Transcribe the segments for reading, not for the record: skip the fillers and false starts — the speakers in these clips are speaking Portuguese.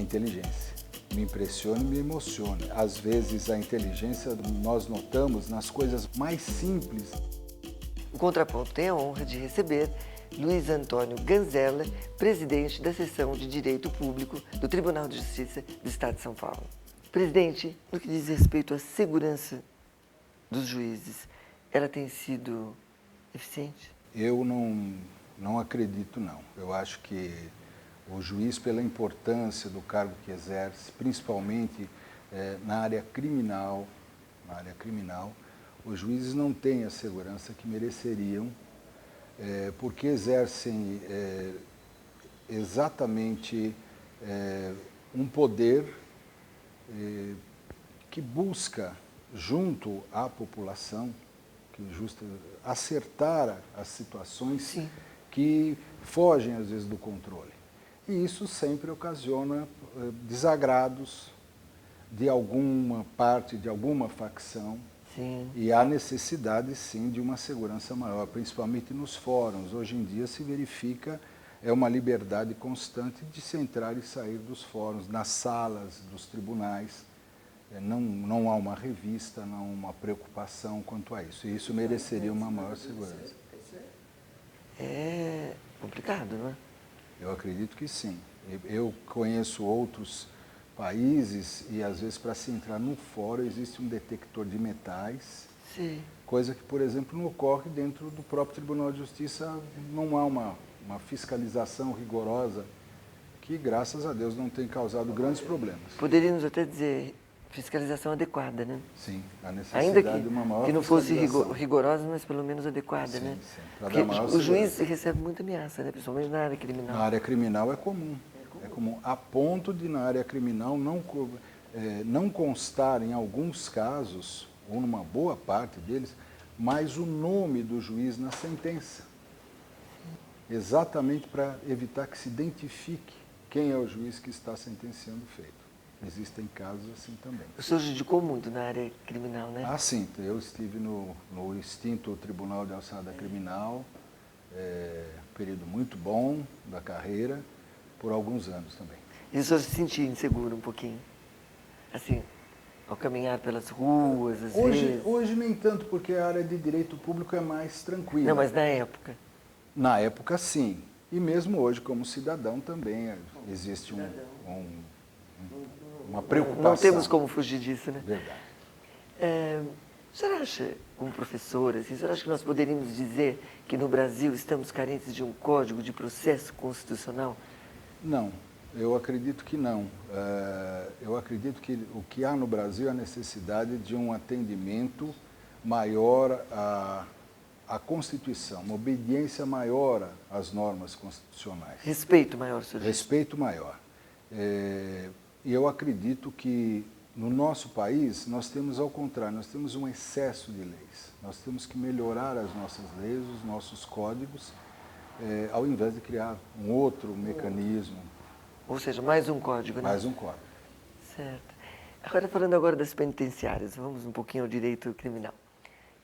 inteligência. Me impressiona e me emociona. Às vezes a inteligência nós notamos nas coisas mais simples. O Contraponto tem a honra de receber Luiz Antônio Ganzella, presidente da Seção de Direito Público do Tribunal de Justiça do Estado de São Paulo. Presidente, no que diz respeito à segurança dos juízes, ela tem sido eficiente? Eu não acredito, não. Eu acho que o juiz, pela importância do cargo que exerce, principalmente na área criminal, os juízes não têm a segurança que mereceriam, porque exercem exatamente um poder que busca, junto à população, acertar as situações Sim. que fogem, às vezes, do controle. E isso sempre ocasiona desagrados de alguma parte, de alguma facção. Sim. E há necessidade, sim, de uma segurança maior, principalmente nos fóruns. Hoje em dia se verifica uma liberdade constante de se entrar e sair dos fóruns, nas salas dos tribunais. Não há uma revista, não há uma preocupação quanto a isso. E isso mereceria uma maior segurança. É complicado, não é? Eu acredito que sim. Eu conheço outros países e, às vezes, para se entrar no fórum, existe um detector de metais, Sim. coisa que, por exemplo, não ocorre dentro do próprio Tribunal de Justiça. Não há uma fiscalização rigorosa que, graças a Deus, não tem causado grandes problemas. Poderíamos até dizer fiscalização adequada, né? Sim, a Ainda necessidade de uma maior que não fosse fiscalização. rigorosa, mas pelo menos adequada, Sim, né? sim, para Porque dar maior o juiz segurança. recebe muita ameaça, né? Principalmente na área criminal. Na área criminal é comum. É comum, a ponto de, na área criminal, não constar em alguns casos, ou numa boa parte deles, mais o nome do juiz na sentença. Exatamente para evitar que se identifique quem é o juiz que está sentenciando o feito. Existem casos assim também. O senhor judicou muito na área criminal, né? Ah, sim. Eu estive no extinto Tribunal de Alçada Criminal, período muito bom da carreira, por alguns anos também. E o senhor se sentia inseguro um pouquinho? Assim, ao caminhar pelas ruas, às vezes? Hoje nem tanto, porque a área de direito público é mais tranquila. Não, mas na época? Na época, sim. E mesmo hoje, como cidadão, também existe uma preocupação. Não temos como fugir disso, né? Verdade. O senhor acha, como professor, assim, o senhor acha que nós poderíamos dizer que no Brasil estamos carentes de um código de processo constitucional? Não, eu acredito que não. Eu acredito que o que há no Brasil é a necessidade de um atendimento maior à Constituição, uma obediência maior às normas constitucionais. Respeito maior, senhor. Respeito maior. E eu acredito que no nosso país nós temos, ao contrário, nós temos um excesso de leis. Nós temos que melhorar as nossas leis, os nossos códigos, ao invés de criar um outro mecanismo. Ou seja, mais um código, né? Mais um código. Certo. Agora, falando agora das penitenciárias, vamos um pouquinho ao direito criminal.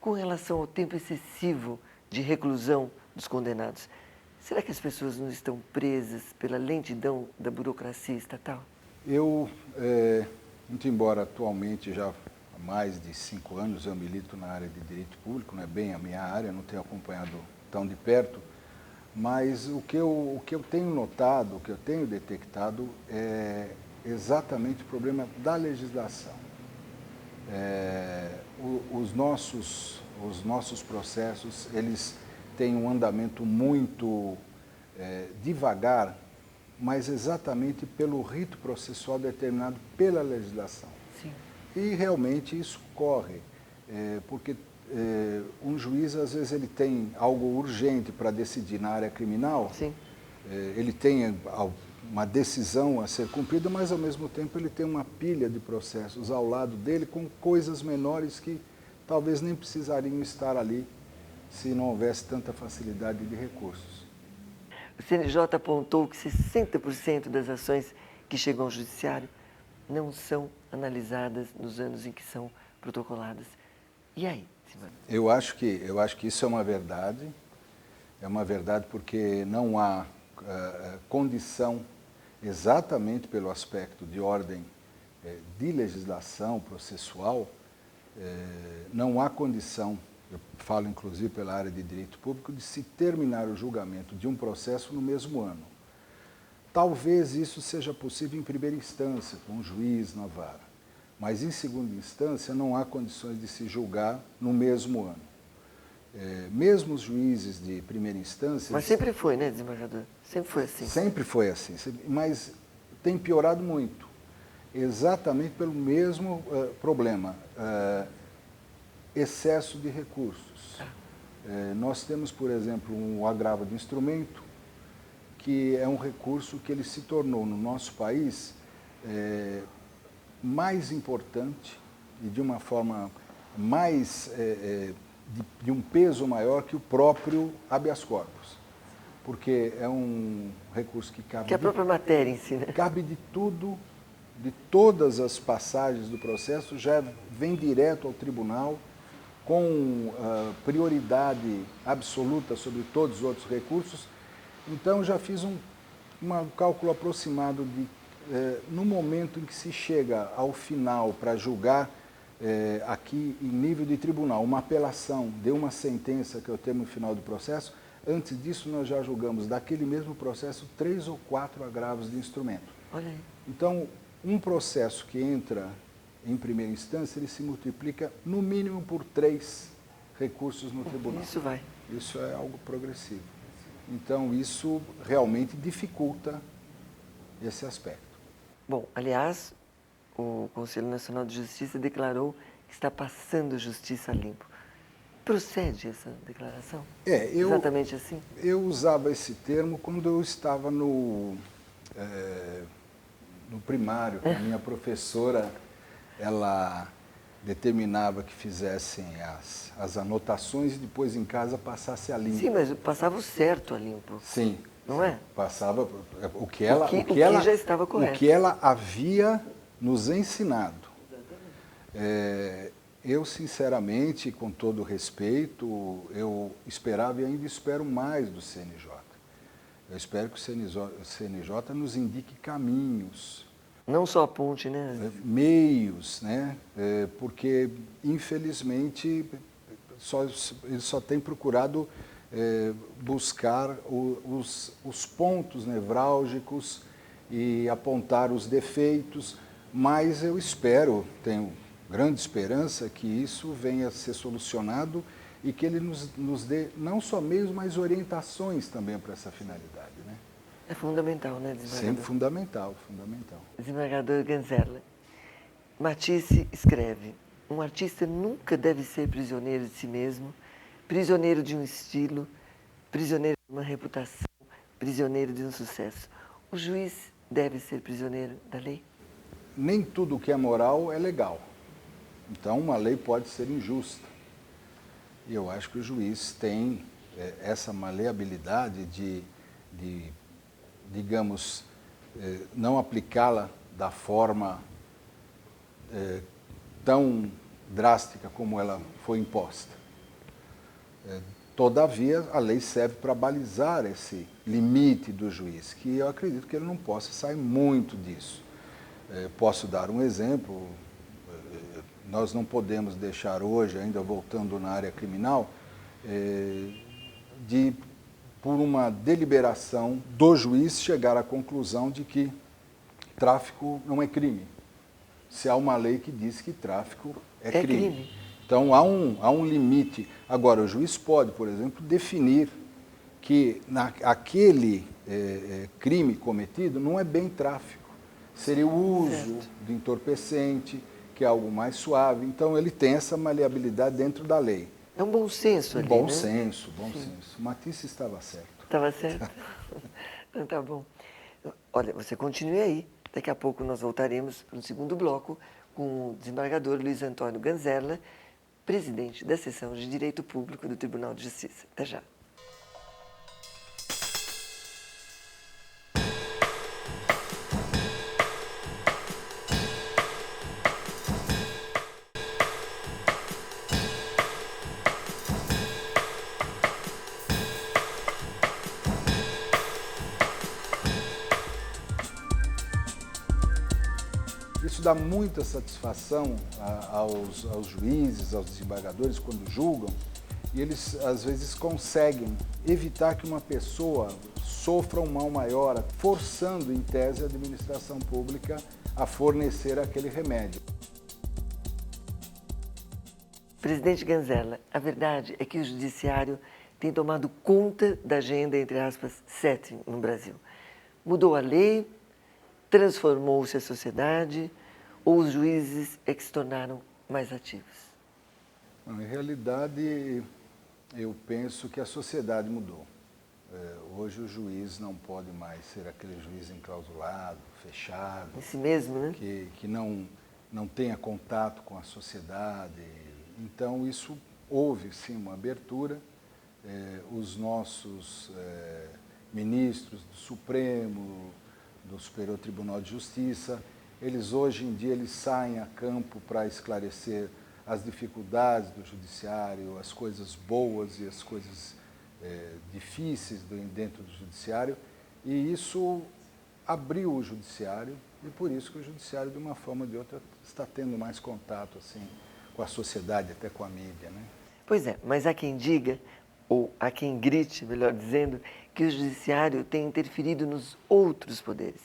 Com relação ao tempo excessivo de reclusão dos condenados, será que as pessoas não estão presas pela lentidão da burocracia estatal? Eu, muito embora atualmente já há mais de 5 anos eu milito na área de direito público, não é bem a minha área, não tenho acompanhado tão de perto, mas o que eu tenho notado, o que eu tenho detectado é exatamente o problema da legislação. Os nossos processos, eles têm um andamento muito devagar, mas exatamente pelo rito processual determinado pela legislação. Sim. E realmente isso corre, porque um juiz, às vezes, ele tem algo urgente para decidir na área criminal. Sim. Ele tem uma decisão a ser cumprida, mas, ao mesmo tempo, ele tem uma pilha de processos ao lado dele com coisas menores que talvez nem precisariam estar ali se não houvesse tanta facilidade de recursos. O CNJ apontou que 60% das ações que chegam ao judiciário não são analisadas nos anos em que são protocoladas. E aí, Simone? Eu acho que isso é uma verdade porque não há condição exatamente pelo aspecto de ordem de legislação processual, não há condição, eu falo inclusive pela área de direito público, de se terminar o julgamento de um processo no mesmo ano. Talvez isso seja possível em primeira instância, com um juiz na vara, mas em segunda instância não há condições de se julgar no mesmo ano. Mesmo os juízes de primeira instância... Mas sempre foi, né, desembargador? Sempre foi assim. Sempre foi assim, mas tem piorado muito, exatamente pelo mesmo problema, excesso de recursos. Nós temos, por exemplo, um agravo de instrumento, que é um recurso que ele se tornou, no nosso país, mais importante e de uma forma mais... de um peso maior que o próprio habeas corpus, porque é um recurso que cabe... Que é a própria matéria em si, né? Cabe de tudo, de todas as passagens do processo, já vem direto ao tribunal, com prioridade absoluta sobre todos os outros recursos. Então, já fiz um cálculo aproximado de, no momento em que se chega ao final para julgar, aqui em nível de tribunal, uma apelação de uma sentença que eu tenho no final do processo, antes disso nós já julgamos daquele mesmo processo 3 ou 4 agravos de instrumento. Olha aí. Então, um processo que entra em primeira instância, ele se multiplica no mínimo por 3 recursos no tribunal. Isso vai. Isso é algo progressivo. Então, isso realmente dificulta esse aspecto. Bom, aliás, o Conselho Nacional de Justiça declarou que está passando justiça a limpo. Procede essa declaração? Exatamente assim? Eu usava esse termo quando eu estava no primário. A minha professora, ela determinava que fizessem as anotações e depois em casa passasse a limpo. Sim, mas passava o certo a limpo. Sim. Não é? Passava o que já estava correto. O que ela havia nos ensinado. Eu, sinceramente, com todo respeito, eu esperava e ainda espero mais do CNJ. Eu espero que o CNJ nos indique caminhos. Não só aponte, né? Meios, né? Porque, infelizmente, ele só tem procurado buscar os pontos nevrálgicos e apontar os defeitos, mas eu espero, tenho grande esperança que isso venha a ser solucionado e que ele nos dê não só meios, mas orientações também para essa finalidade, né? É fundamental, né, desembargador? Sempre fundamental, fundamental. Desembargador Ganzella, Matisse escreve: um artista nunca deve ser prisioneiro de si mesmo, prisioneiro de um estilo, prisioneiro de uma reputação, prisioneiro de um sucesso. O juiz deve ser prisioneiro da lei? Nem tudo que é moral é legal. Então, uma lei pode ser injusta. E eu acho que o juiz tem essa maleabilidade de digamos, não aplicá-la da forma tão drástica como ela foi imposta. Todavia, a lei serve para balizar esse limite do juiz, que eu acredito que ele não possa sair muito disso. Posso dar um exemplo. Nós não podemos deixar hoje, ainda voltando na área criminal, por uma deliberação do juiz, chegar à conclusão de que tráfico não é crime. Se há uma lei que diz que tráfico é crime. Então, há um limite. Agora, o juiz pode, por exemplo, definir que aquele crime cometido não é bem tráfico. Seria o uso de entorpecente, que é algo mais suave. Então, ele tem essa maleabilidade dentro da lei. É um bom senso ali, bom né? senso. Matisse estava certo. Estava certo? Então, tá bom. Olha, você continue aí. Daqui a pouco nós voltaremos para o segundo bloco com o desembargador Luiz Antônio Ganzella, presidente da Seção de Direito Público do Tribunal de Justiça. Até já. isso dá muita satisfação aos juízes, aos desembargadores, quando julgam, e eles, às vezes, conseguem evitar que uma pessoa sofra um mal maior, forçando, em tese, a administração pública a fornecer aquele remédio. Presidente Ganzella, a verdade é que o judiciário tem tomado conta da agenda, entre aspas, 7 no Brasil. Mudou a lei, transformou-se a sociedade, ou os juízes é que se tornaram mais ativos? Em realidade, eu penso que a sociedade mudou. Hoje o juiz não pode mais ser aquele juiz enclausulado, fechado, Em si mesmo, né? que não tenha contato com a sociedade. Então, isso houve, sim, uma abertura. Os nossos ministros do Supremo, do Superior Tribunal de Justiça, eles hoje em dia eles saem a campo para esclarecer as dificuldades do judiciário, as coisas boas e as coisas difíceis dentro do judiciário, e isso abriu o judiciário, e por isso que o judiciário, de uma forma ou de outra, está tendo mais contato assim, com a sociedade, até com a mídia, né? Pois é, mas há quem diga, ou há quem grite, melhor dizendo, que o judiciário tem interferido nos outros poderes.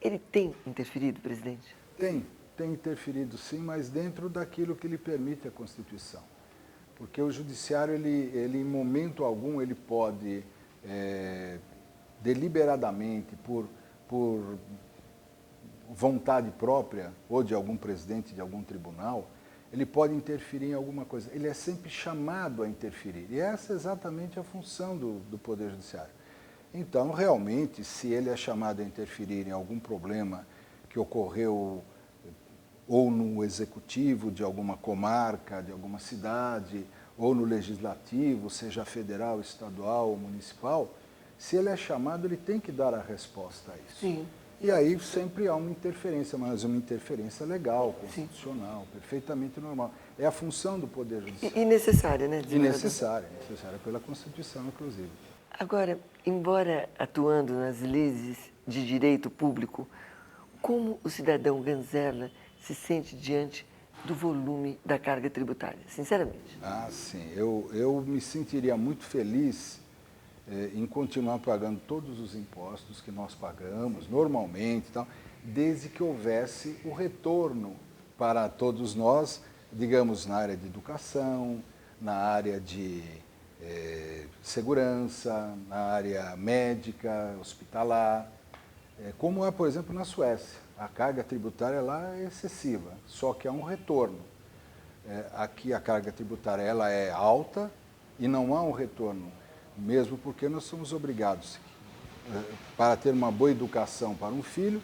Ele tem interferido, presidente? Tem interferido sim, mas dentro daquilo que lhe permite a Constituição. Porque o judiciário, ele em momento algum, ele pode deliberadamente, por vontade própria, ou de algum presidente de algum tribunal, ele pode interferir em alguma coisa. Ele é sempre chamado a interferir. E essa é exatamente a função do Poder Judiciário. Então, realmente, se ele é chamado a interferir em algum problema que ocorreu ou no executivo de alguma comarca, de alguma cidade, ou no legislativo, seja federal, estadual ou municipal, se ele é chamado, ele tem que dar a resposta a isso. Sim. E aí sempre há uma interferência, mas uma interferência legal, constitucional, perfeitamente normal. É a função do Poder Judiciário. E necessária, né? E necessária pela Constituição, inclusive. Agora, embora atuando nas leis de direito público, como o cidadão Ganzella se sente diante do volume da carga tributária, sinceramente? Ah, sim. Eu me sentiria muito feliz em continuar pagando todos os impostos que nós pagamos normalmente, então, desde que houvesse o retorno para todos nós, digamos, na área de educação, na área de segurança, na área médica, hospitalar, como é, por exemplo, na Suécia. A carga tributária lá é excessiva, só que há um retorno. Aqui a carga tributária ela é alta e não há um retorno, mesmo porque nós somos obrigados, para ter uma boa educação para um filho,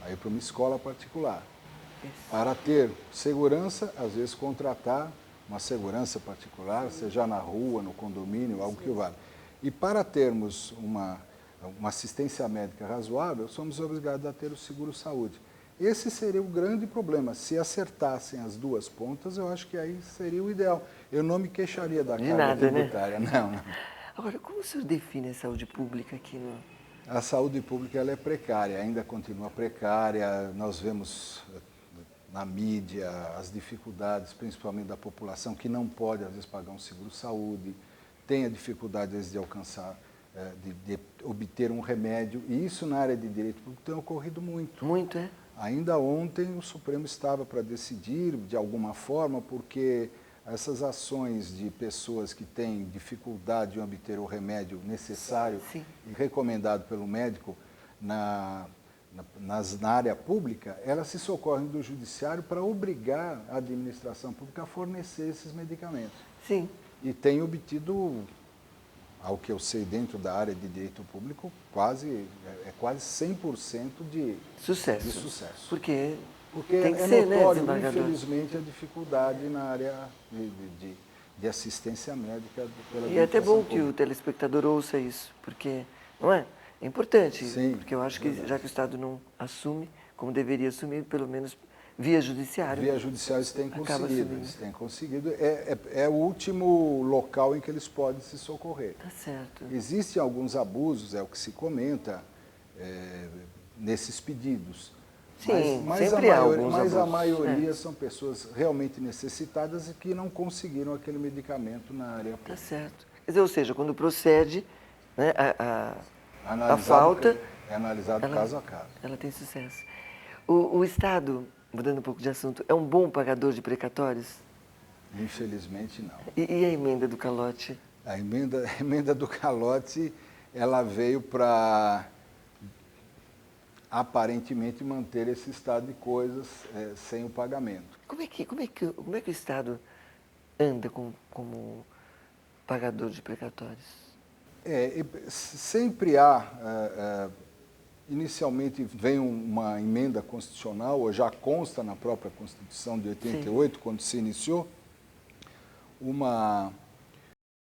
a ir para uma escola particular. Para ter segurança, às vezes contratar uma segurança particular, seja na rua, no condomínio, algo que vale. E para termos uma assistência médica razoável, somos obrigados a ter o seguro-saúde. Esse seria o grande problema. Se acertassem as duas pontas, eu acho que aí seria o ideal. Eu não me queixaria da carga tributária, né? Não. Agora, como o senhor define a saúde pública aqui no... A saúde pública ela é precária, ainda continua precária. Nós vemos na mídia as dificuldades, principalmente da população, que não pode, às vezes, pagar um seguro-saúde, tem a dificuldade, às vezes, de alcançar, de obter um remédio. E isso, na área de direito público, tem ocorrido muito. Muito, é? Ainda ontem, o Supremo estava para decidir, de alguma forma, porque essas ações de pessoas que têm dificuldade em obter o remédio necessário Sim. e recomendado pelo médico na área pública, elas se socorrem do judiciário para obrigar a administração pública a fornecer esses medicamentos. Sim. E tem obtido, ao que eu sei, dentro da área de direito público, quase 100% de sucesso. Porque Porque tem que é ser, notório, né, infelizmente, a dificuldade na área de assistência médica pela E é até bom que pública. o telespectador ouça isso, porque, não é? É importante, Sim, porque eu acho que, verdade. já que o Estado não assume, como deveria assumir, pelo menos via judiciário. Via judiciário eles têm Acaba conseguido. assumindo. Eles têm conseguido. É o último local em que eles podem se socorrer. Tá certo. Existem alguns abusos, é o que se comenta, nesses pedidos. Sim, mas sempre há alguns a abusos. maioria são pessoas realmente necessitadas e que não conseguiram aquele medicamento na área Tá pública. certo. Quer dizer, ou seja, quando procede, né, a Analisado, falta, é analisado ela, caso a caso. ela tem sucesso. O Estado, mudando um pouco de assunto, é um bom pagador de precatórios? Infelizmente, não. E a emenda do calote? A emenda do calote, ela veio para aparentemente manter esse estado de coisas sem o pagamento. Como é que o Estado anda como pagador de precatórios? Sempre há, inicialmente vem uma emenda constitucional, ou já consta na própria Constituição de 88, quando se iniciou, uma